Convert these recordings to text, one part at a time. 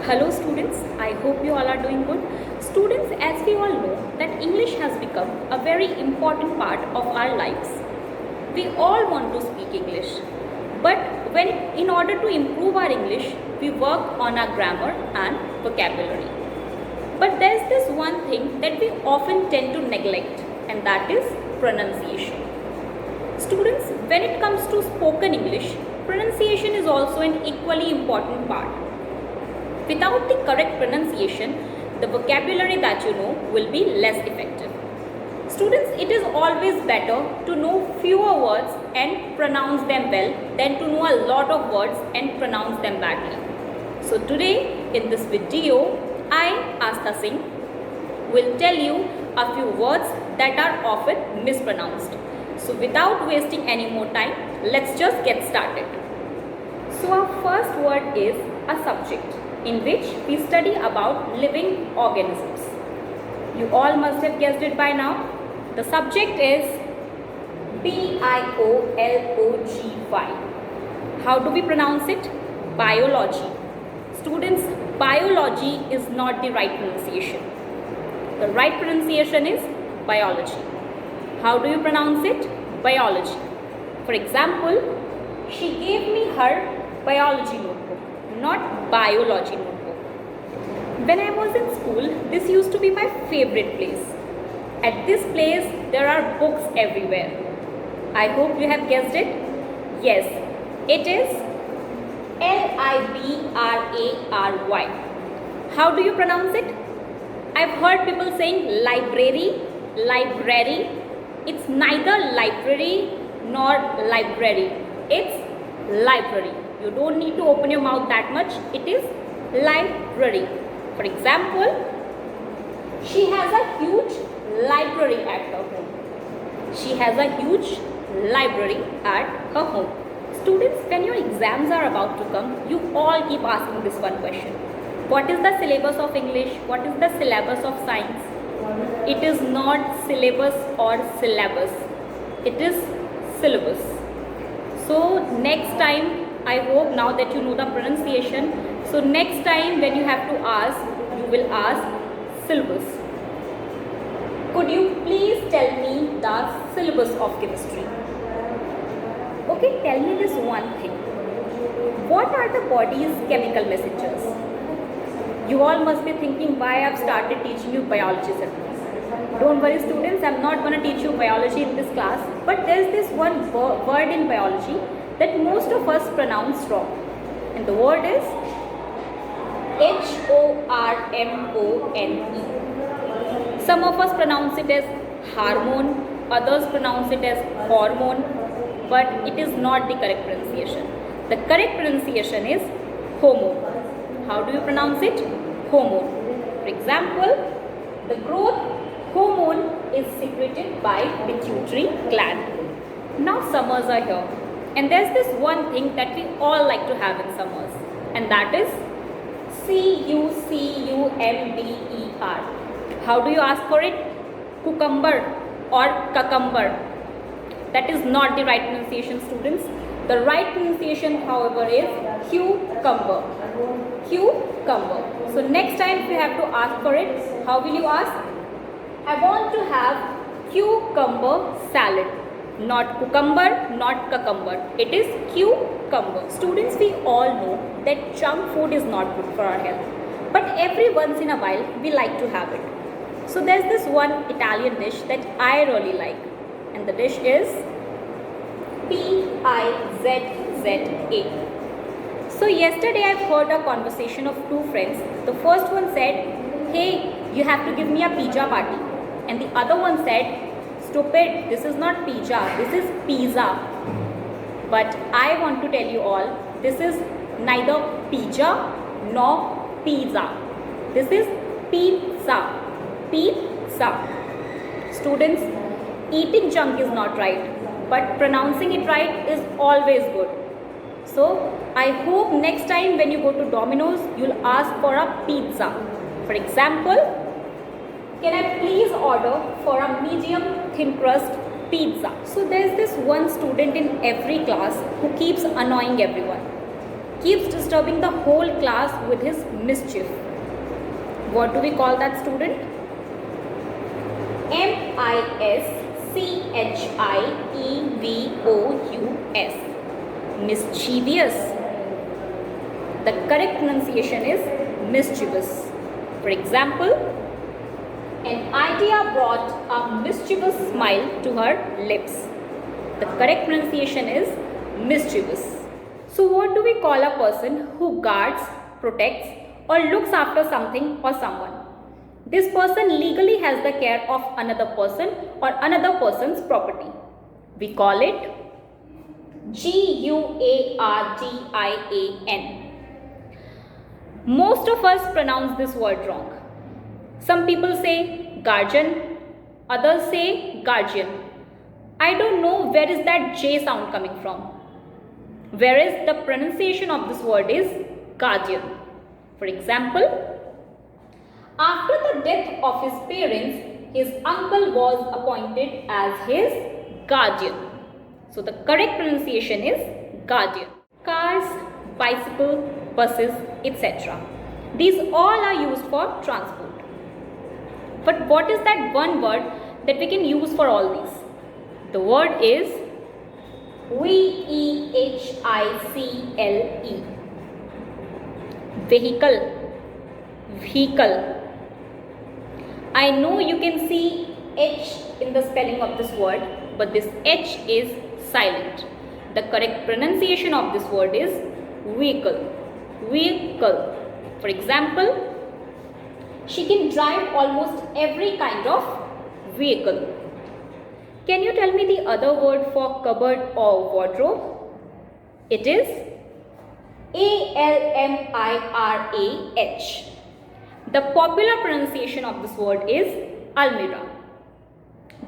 Hello students, I hope you all are doing good. Students, as we all know that English has become a very important part of our lives. We all want to speak English, but in order to improve our English, we work on our grammar and vocabulary. But there's this one thing that we often tend to neglect, and that is pronunciation. Students, when it comes to spoken English, pronunciation is also an equally important part. Without the correct pronunciation, the vocabulary that you know will be less effective. Students, it is always better to know fewer words and pronounce them well than to know a lot of words and pronounce them badly. So today in this video, I, Astha Singh, will tell you a few words that are often mispronounced. So without wasting any more time, let's just get started. So our first word is a subject, in which we study about living organisms. You all must have guessed it by now. The subject is biology. How do we pronounce it? Biology. Students, biology is not the right pronunciation. The right pronunciation is biology. How do you pronounce it? Biology. For example, she gave me her biology notebook, not biology notebook. When I was in school, this used to be my favorite place. At this place, there are books everywhere. I hope you have guessed it. Yes, it is Library. How do you pronounce it? I've heard people saying library. It's neither library nor library. It's library. You don't need to open your mouth that much. It is library. For example, she has a huge library at her home. She has a huge library at her home. Students, when your exams are about to come, you all keep asking this one question. What is the syllabus of English? What is the syllabus of science? It is not syllabus or syllabus. It is syllabus. So next time, I hope now that you know the pronunciation, so next time when you have to ask, you will ask syllabus. Could you please tell me the syllabus of chemistry? Okay, tell me this one thing. What are the body's chemical messengers? You all must be thinking why I've started teaching you biology syllabus. Don't worry students, I'm not going to teach you biology in this class, but there's this one word in biology that most of us pronounce wrong, and the word is hormone. Some of us pronounce it as hormone, others pronounce it as hormone, but it is not the correct pronunciation. The correct pronunciation is hormone. How do you pronounce it? Hormone. For example, the growth hormone is secreted by pituitary gland. Now summers are here. And there's this one thing that we all like to have in summers, and that is cucumber. How do you ask for it? Cucumber or cucumber. That is not the right pronunciation, students. The right pronunciation, however, is cucumber. Cucumber. So next time if you have to ask for it, how will you ask? I want to have cucumber salad. Not cucumber, not cucumber. It is cucumber. Students, we all know that junk food is not good for our health. But every once in a while, we like to have it. So there's this one Italian dish that I really like. And the dish is pizza. So yesterday I've heard a conversation of two friends. The first one said, hey, you have to give me a pizza party. And the other one said, stupid, this is not pizza, this is pizza. But I want to tell you all, this is neither pizza nor pizza. This is pizza. Pizza. Students, eating junk is not right, but pronouncing it right is always good. So I hope next time when you go to Domino's, you'll ask for a pizza. For example, can I please order for a medium thin crust pizza? So there's this one student in every class who keeps annoying everyone. keeps disturbing the whole class with his mischief. What do we call that student? mischievous. Mischievous. The correct pronunciation is mischievous. For example, an idea brought a mischievous smile to her lips. The correct pronunciation is mischievous. So what do we call a person who guards, protects, or looks after something or someone? This person legally has the care of another person or another person's property. We call it guardian. Most of us pronounce this word wrong. Some people say guardian, others say guardian. I don't know where is that J sound coming from. Whereas the pronunciation of this word is guardian. For example, after the death of his parents, his uncle was appointed as his guardian. So the correct pronunciation is guardian. Cars, bicycle, buses, etc. These all are used for transport. But what is that one word that we can use for all these? The word is vehicle. Vehicle. I know you can see H in the spelling of this word, but this H is silent. The correct pronunciation of this word is vehicle. Vehicle. For example, she can drive almost every kind of vehicle. Can you tell me the other word for cupboard or wardrobe? It is almirah. The popular pronunciation of this word is almirah.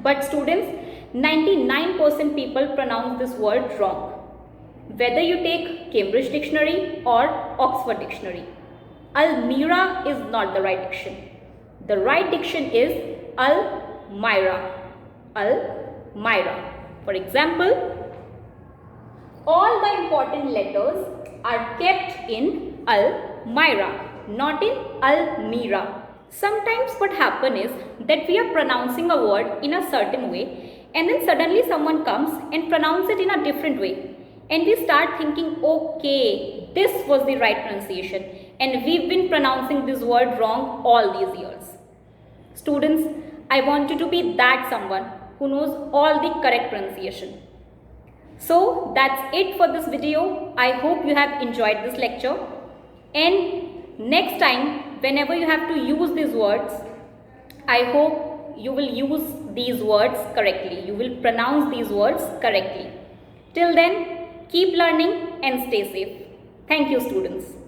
But students, 99% people pronounce this word wrong. Whether you take Cambridge Dictionary or Oxford Dictionary, almirah is not the right diction. The right diction is almirah. Almirah. For example, all the important letters are kept in almirah, not in almirah. Sometimes what happens is that we are pronouncing a word in a certain way and then suddenly someone comes and pronounces it in a different way. And we start thinking, okay, this was the right pronunciation. And we've been pronouncing this word wrong all these years. Students, I want you to be that someone who knows all the correct pronunciation. So that's it for this video. I hope you have enjoyed this lecture. And next time, whenever you have to use these words, I hope you will use these words correctly. You will pronounce these words correctly. Till then, keep learning and stay safe. Thank you, students.